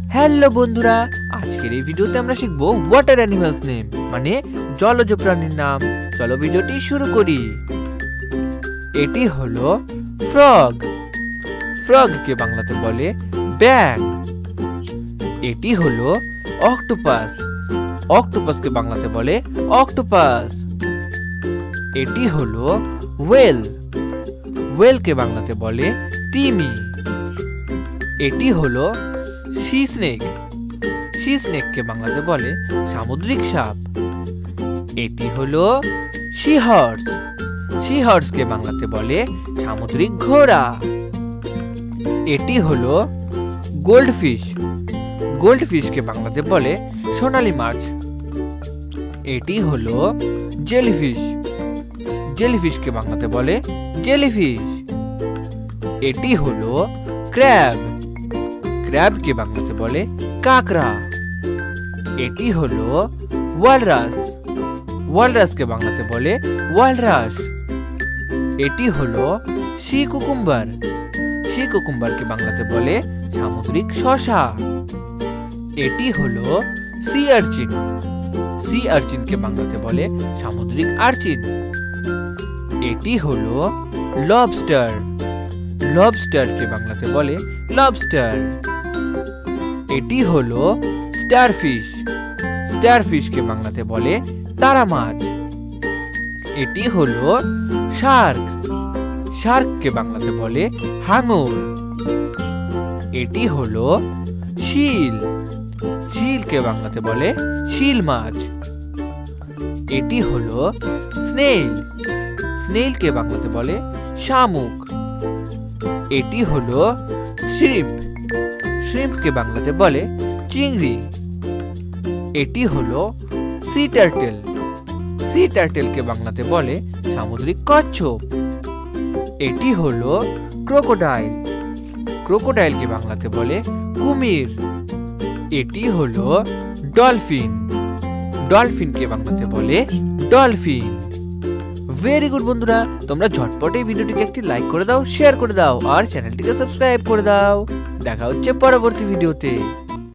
Hello বন্ধুরা, আজকের এই ভিডিওতে আমরা শিখবো ওয়াটার অ্যানিমালস নেম, মানে জলজ প্রাণীর নাম। চলো ভিডিওটি শুরু করি। এটি হলো ফ্রগ। ফ্রগকে বাংলাতে বলে ব্যাং। এটি হলো অক্টোপাস। অক্টোপাসকে বাংলাতে বলে অক্টোপাস। এটি হলো ওয়েল। ওয়েলকে বাংলাতে বলে তিমি। এটি হলো সি স্নেক। সি স্নেককে বাংলাতে বলে সামুদ্রিক সাপ। এটি হলো সি হর্স। সি হর্সকে বাংলাতে বলে সামুদ্রিক ঘোড়া। এটি হলো গোল্ডফিশ। গোল্ডফিশকে বাংলাতে বলে সোনালী মাছ। এটি হলো জেলিফিশ। জেলিফিশকে বাংলাতে বলে জেলিফিশ। এটি হলো ক্র্যাব। ক্র্যাবকে বাংলাতে বলে কাঁকড়া। এটি হলো ওয়ালরাস। ওয়ালরাসকে বাংলাতে বলে ওয়ালরাস। এটি হলো সি কুকুম্বার। সি কুকুম্বারকে বাংলাতে বলে সামুদ্রিক শসা। এটি হলো সি আর্চিন। সি আর্চিনকে বাংলাতে বলে সামুদ্রিক আর্চিন। এটি হলো লবস্টার। লবস্টারকে বাংলাতে বলে লবস্টার। এটি হলো স্টারফিশ। স্টারফিশকে বাংলাতে বলে তারা মাছ। এটি হলো শার্ক। শার্ককে বাংলাতে বলে হাঙর। এটি হলো শিল। শিলকে বাংলাতে বলে শিল মাছ। এটি হলো স্নেইল। স্নেইলকে বাংলাতে বলে শামুক। এটি হলো শ্রিম্প। শ্রিম্পকে বাংলাতে বলে চিংড়ি। এটি হলো সি টার্টেল। সি টার্টেলকে বাংলাতে বলে সামুদ্রিক কচ্ছপ। এটি হলো ক্রোকোডাইল। ক্রোকোডাইলকে বাংলাতে বলে কুমির। এটি হলো ডলফিন। ডলফিনকে বাংলাতে বলে ডলফিন। ভেরি গুড বন্ধুরা, তোমরা ঝটপট এই ভিডিওটিকে একটি লাইক করে দাও, শেয়ার করে দাও আর চ্যানেলটিকে সাবস্ক্রাইব করে দাও। দেখা হচ্ছে পরবর্তী ভিডিওতে।